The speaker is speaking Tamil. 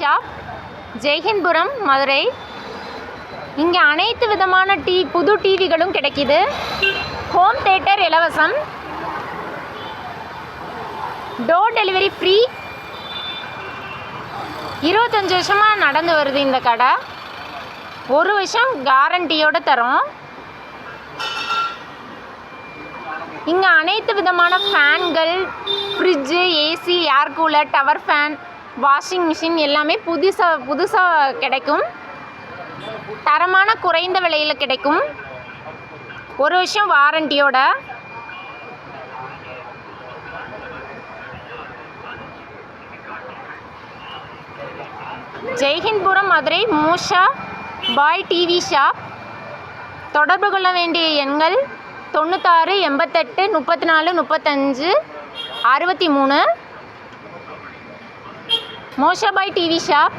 ஷாப், ஜெய்ஹிந்த்புரம், மதுரை. இங்கே அனைத்து விதமான புது டிவிகளும் கிடைக்கிது. ஹோம் தியேட்டர் இலவசம். Door delivery free. 25 வருஷமாக நடந்து வருது இந்த கடை. 1 வருஷம் கேரண்டியோடு தரோம். இங்கே அனைத்து விதமான ஃபேன்கள், fridge, AC, air cooler, tower fan, washing machine எல்லாமே புதுசாக கிடைக்கும். தரமான குறைந்த விலையில் கிடைக்கும். 1 வருஷம் வாரண்டியோட. Jaihindpuram, Madurai, Moosa Bhai TV shop. தொடர்பு கொள்ள வேண்டிய எண்கள் 96 88 34 35 63. Moosa Bhai TV shop.